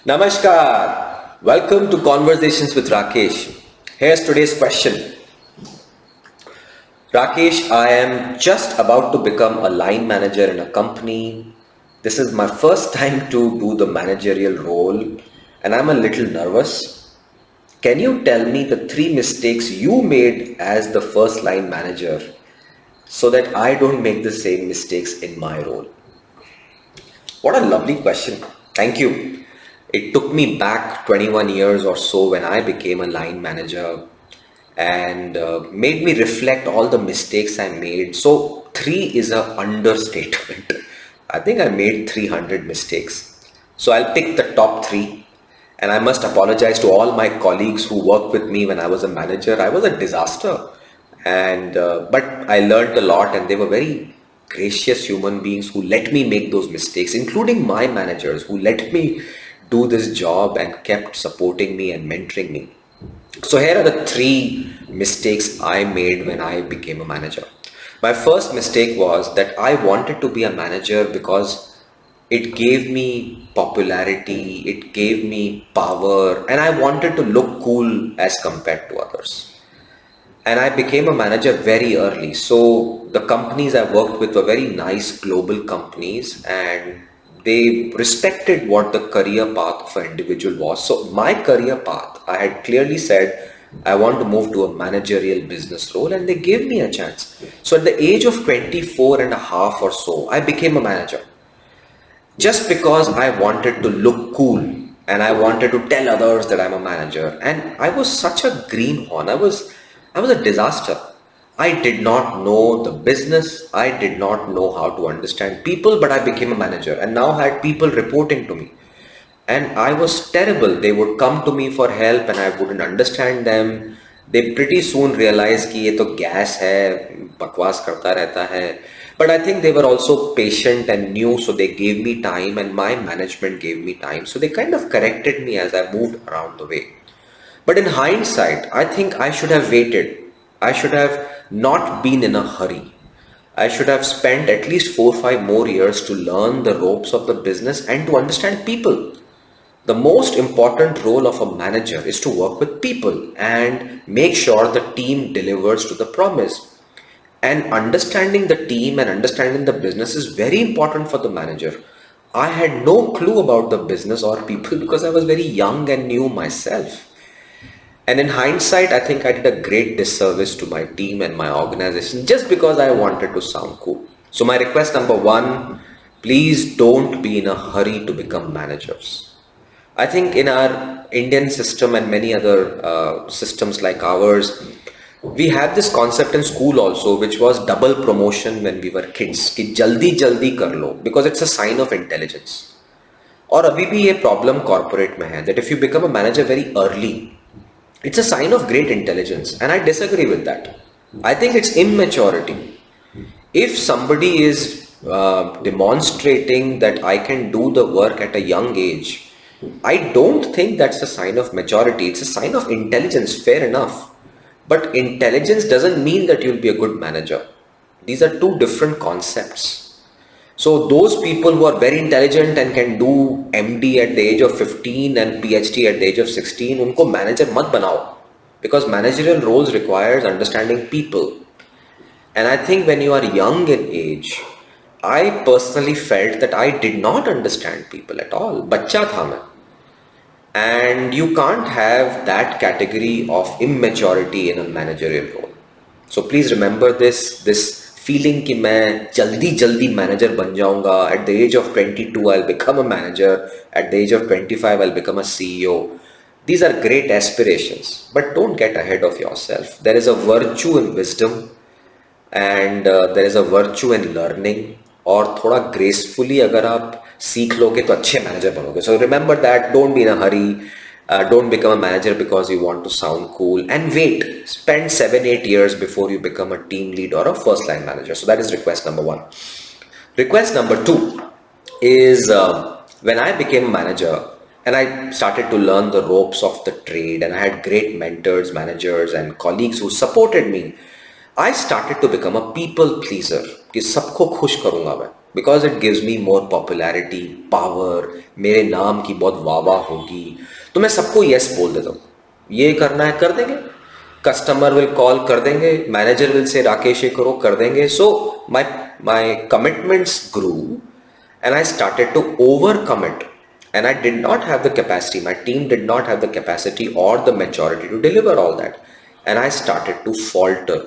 Namaskar. Welcome to Conversations with Rakesh. Here's today's question. Rakesh, I am just about to become a line manager in a company. This is my first time to do the managerial role and I'm a little nervous. Can you tell me the three mistakes you made as the first line manager so that I don't make the same mistakes in my role? What a lovely question. Thank you. It took me back 21 years or so when I became a line manager and made me reflect all the mistakes I made. So, three is an understatement. I think I made 300 mistakes. So, I'll pick the top three. And I must apologize to all my colleagues who worked with me when I was a manager. I was a disaster. And but I learned a lot, and they were very gracious human beings who let me make those mistakes, including my managers who let me do this job and kept supporting me and mentoring me. So here are the three mistakes I made when I became a manager. My first mistake was that I wanted to be a manager because it gave me popularity, it gave me power, and I wanted to look cool as compared to others. And I became a manager very early. So the companies I worked with were very nice global companies and they respected what the career path of an individual was. So my career path, I had clearly said I want to move to a managerial business role and they gave me a chance. So at the age of 24 and a half or so, I became a manager just because I wanted to look cool and I wanted to tell others that I'm a manager. And I was such a greenhorn. I was a disaster. I did not know the business. I did not know how to understand people, but I became a manager and now had people reporting to me. And I was terrible. They would come to me for help and I wouldn't understand them. They pretty soon realized कि ये तो gas है, बकवास करता रहता है. But I think they were also patient and knew, so they gave me time and my management gave me time. So they kind of corrected me as I moved around the way. But in hindsight, I think I should have waited. I should have not been in a hurry. I should have spent at least 4 or 5 more years to learn the ropes of the business and to understand people. The most important role of a manager is to work with people and make sure the team delivers to the promise. And understanding the team and understanding the business is very important for the manager. I had no clue about the business or people because I was very young and new myself. And in hindsight, I think I did a great disservice to my team and my organization just because I wanted to sound cool. So, my request number one, please don't be in a hurry to become managers. I think in our Indian system and many other systems like ours, we had this concept in school also, which was double promotion when we were kids. कि जल्दी जल्दी कर लो, because it's a sign of intelligence. और अभी भी ये problem corporate में है that if you become a manager very early, it's a sign of great intelligence, and I disagree with that. I think it's immaturity. If somebody is demonstrating that I can do the work at a young age, I don't think that's a sign of maturity. It's a sign of intelligence, fair enough. But intelligence doesn't mean that you'll be a good manager. These are two different concepts. So those people who are very intelligent and can do MD at the age of 15 and PhD at the age of 16, उनको manager मत बनाओ, because managerial roles requires understanding people. And I think when you are young in age, I personally felt that I did not understand people at all. बच्चा था मैं. And you can't have that category of immaturity in a managerial role. So please remember this feeling कि मैं जल्दी जल्दी manager बन जाऊंगा. At the age of 22 I'll become a manager. At the age of 25 I'll become a CEO. These are great aspirations, but don't get ahead of yourself. There is a virtue in wisdom and there is a virtue in learning. और थोड़ा gracefully अगर आप सीख लोगे तो अच्छे manager बनोगे. So remember that. Don't be in a hurry. Don't become a manager because you want to sound cool, and wait, spend 7-8 years before you become a team lead or a first line manager. So that is request number one. Request number two is when I became a manager and I started to learn the ropes of the trade, and I had great mentors, managers and colleagues who supported me. I started to become a people pleaser कि सबको खुश करूंगा मैं because it gives me more popularity, power, मेरे नाम की बहुत वाह वाह होगी तो मैं सबको yes बोल देता हूँ ये करना है कर देंगे कस्टमर विल कॉल कर देंगे मैनेजर विल से राकेश ये करो कर देंगे so my commitments grew and I started to overcommit. And I did not have the capacity, my team did not have the capacity or the maturity to deliver all that. And I started to falter.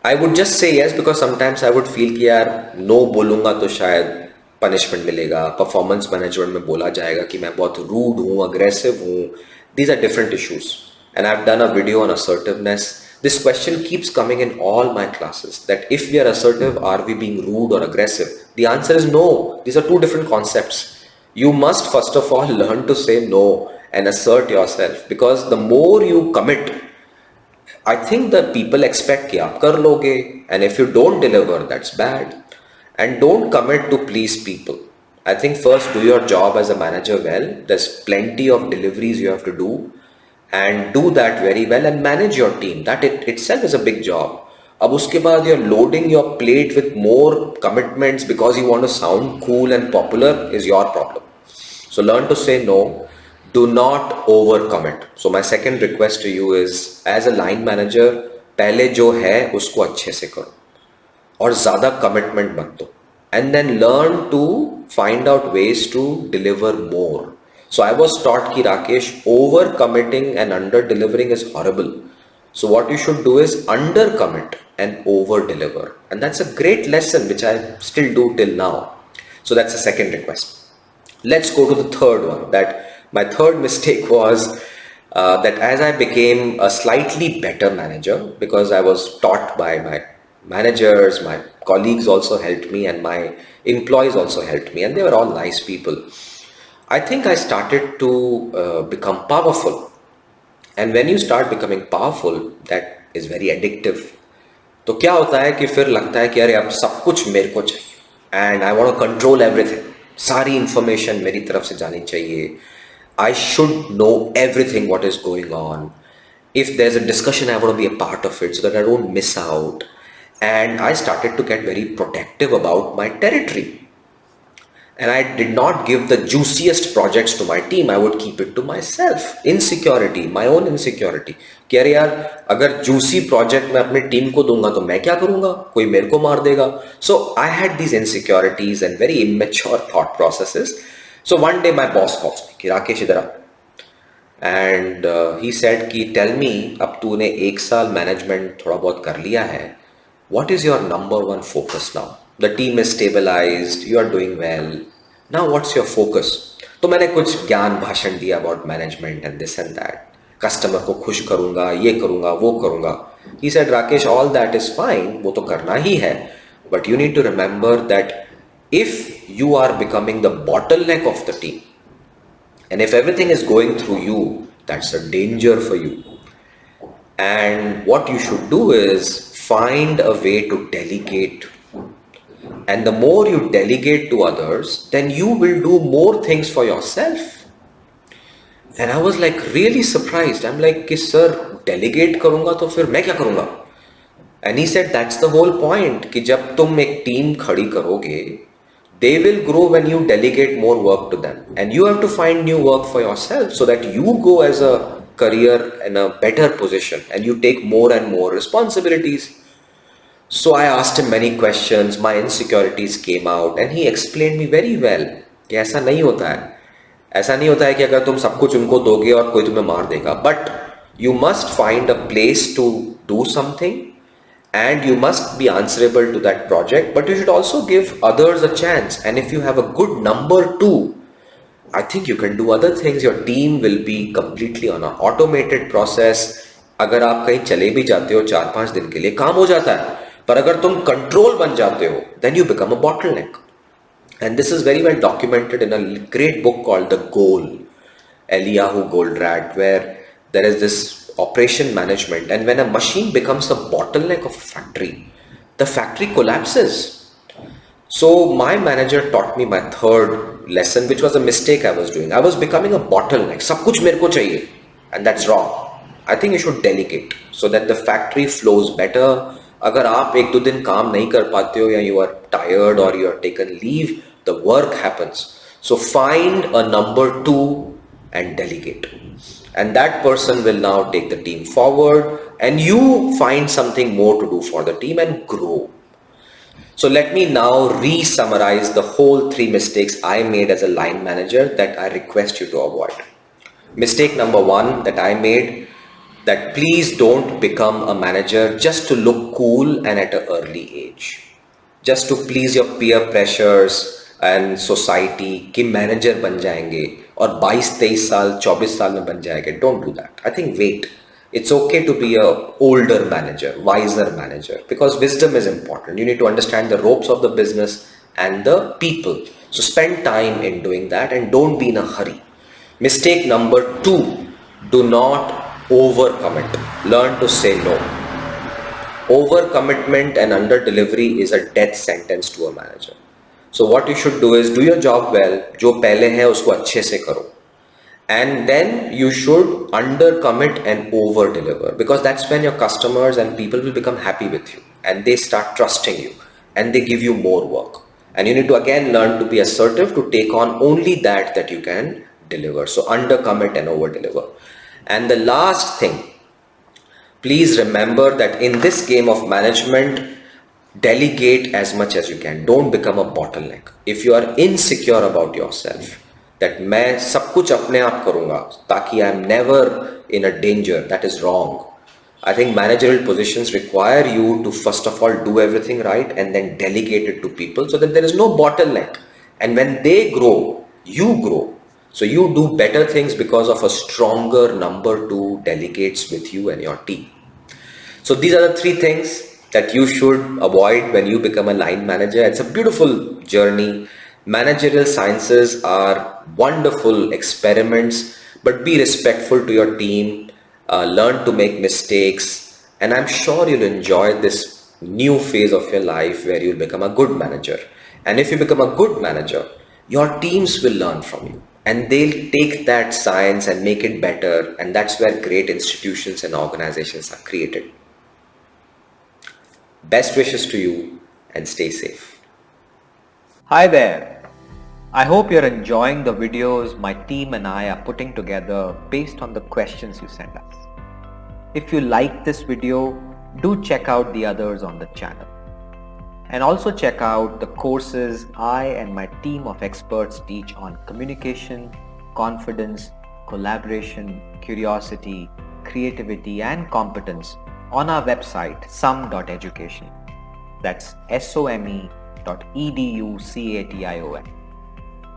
I would just say yes because sometimes I would feel कि यार no बोलूँगा तो शायद punishment मिलेगा performance management में बोला जाएगा कि मैं बहुत rude हूँ aggressive हूँ these are different issues and I've done a video on assertiveness. This question keeps coming in all my classes that if we are assertive, are we being rude or aggressive? The answer is no. These are two different concepts. You must first of all learn to say no and assert yourself because the more you commit, I think that people expect कि आप कर लोगे and if you don't deliver, that's bad. And don't commit to please people. I think first do your job as a manager well. There's plenty of deliveries you have to do. And do that very well and manage your team. That itself is a big job. अब उसके बाद you're loading your plate with more commitments because you want to sound cool and popular is your problem. So learn to say no. Do not overcommit. So my second request to you is as a line manager पहले जो है उसको अच्छे से करो और ज़्यादा commitment मत दो. And then learn to find out ways to deliver more. So I was taught कि Rakesh over committing and under delivering is horrible. So what you should do is under commit and over deliver. And that's a great lesson which I still do till now. So that's the second request. Let's go to the third one. That my third mistake was that as I became a slightly better manager because I was taught by my managers, my colleagues also helped me and my employees also helped me and they were all nice people. I think I started to become powerful. And when you start becoming powerful, that is very addictive. तो क्या होता है कि फिर लगता है कि अरे अब सब कुछ मेरे को चाहिए and I want to control everything. सारी information मेरी तरफ से जानी चाहिए. I should know everything what is going on. If there's a discussion, I want to be a part of it so that I don't miss out. And I started to get very protective about my territory. And I did not give the juiciest projects to my team. I would keep it to myself. Insecurity, my own insecurity. कि अरे यार अगर juicy project मैं अपने team को दूंगा तो मैं क्या करूँगा? कोई मेरे को मार देगा. So I had these insecurities and very immature thought processes. So one day my boss calls me कि राकेश इधर आ. And he said कि tell me अब तूने एक साल management थोड़ा बहुत कर लिया है. What is your number one focus now? The team is stabilized, you are doing well. Now what's your focus? तो मैंने कुछ ज्ञान भाषण दिया about management and this and that. Customer को खुश करूँगा, ये करूँगा, वो करूँगा. He said, Rakesh, all that is fine, वो तो करना ही है. But you need to remember that if you are becoming the bottleneck of the team, and if everything is going through you, that's a danger for you. And what you should do is find a way to delegate. And the more you delegate to others, then you will do more things for yourself. And I was like really surprised. I'm like, कि sir, delegate करूँगा तो फिर मैं क्या करूँगा? And he said, that's the whole point. कि जब तुम एक team खड़ी करोगे, they will grow when you delegate more work to them. And you have to find new work for yourself so that you go as a career in a better position and you take more and more responsibilities. So I asked him many questions, my insecurities came out and he explained me very well कि ऐसा नहीं होता है. ऐसा नहीं होता है कि अगर तुम सब कुछ उनको दोगे और कोई तुम्हें मार देगा. But you must find a place to do something and you must be answerable to that project. But you should also give others a chance. And if you have a good number too, I think you can do other things. Your team will be completely on an automated process. अगर आप कहीं चले भी जाते हो 4-5 दिन के लिए काम हो जाता है. पर अगर तुम कंट्रोल बन जाते हो, then you become a bottleneck. And this is very well documented in a great book called The Goal, Eliyahu Goldratt, where there is this operation management. And when a machine becomes a bottleneck of a factory, the factory collapses. So my manager taught me my third lesson, which was a mistake I was doing. I was becoming a bottleneck. सब कुछ मेरे को चाहिए. And that's wrong. I think you should delegate so that the factory flows better. अगर आप एक दो दिन काम नहीं कर पाते हो या you are tired or you are taken leave, the work happens. So find a number two and delegate. And that person will now take the team forward and you find something more to do for the team and grow. So let me now re-summarize the whole three mistakes I made as a line manager that I request you to avoid. Mistake number one that I made, that please don't become a manager just to look cool and at an early age. Just to please your peer pressures and society कि manager बन जाएंगे और 22-23 साल 24 साल में बन जाएंगे. Don't do that. I think wait. It's okay to be a older manager, wiser manager, because wisdom is important. You need to understand the ropes of the business and the people. So spend time in doing that and don't be in a hurry. Mistake number two, do not overcommit. Learn to say no. Overcommitment and under delivery is a death sentence to a manager. So what you should do is do your job well. जो पहले है उसको अच्छे से करो. And then you should under commit and over deliver, because that's when your customers and people will become happy with you and they start trusting you and they give you more work. And you need to again learn to be assertive to take on only that you can deliver. So under commit and over deliver. And the last thing, please remember that in this game of management, delegate as much as you can. Don't become a bottleneck. If you are insecure about yourself, that मैं सब कुछ अपने आप करूँगा ताकि I am never in a danger, that is wrong. I think managerial positions require you to first of all do everything right and then delegate it to people so that there is no bottleneck. And when they grow, you grow. So you do better things because of a stronger number two delegates with you and your team. So these are the three things that you should avoid when you become a line manager. It's a beautiful journey. Managerial sciences are wonderful experiments, but be respectful to your team, learn to make mistakes, and I'm sure you'll enjoy this new phase of your life where you'll become a good manager. And if you become a good manager, your teams will learn from you and they'll take that science and make it better, and that's where great institutions and organizations are created. Best wishes to you and stay safe. Hi there. I hope you're enjoying the videos my team and I are putting together based on the questions you send us. If you like this video, do check out the others on the channel. And also check out the courses I and my team of experts teach on communication, confidence, collaboration, curiosity, creativity and competence on our website some.education. That's some.education.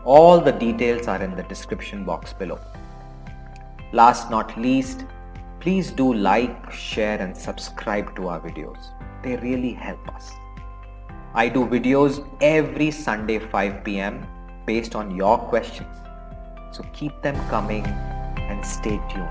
All the details are in the description box below. Last not least, please do like, share and subscribe to our videos. They really help us. I do videos every Sunday 5 p.m. based on your questions. So keep them coming and stay tuned.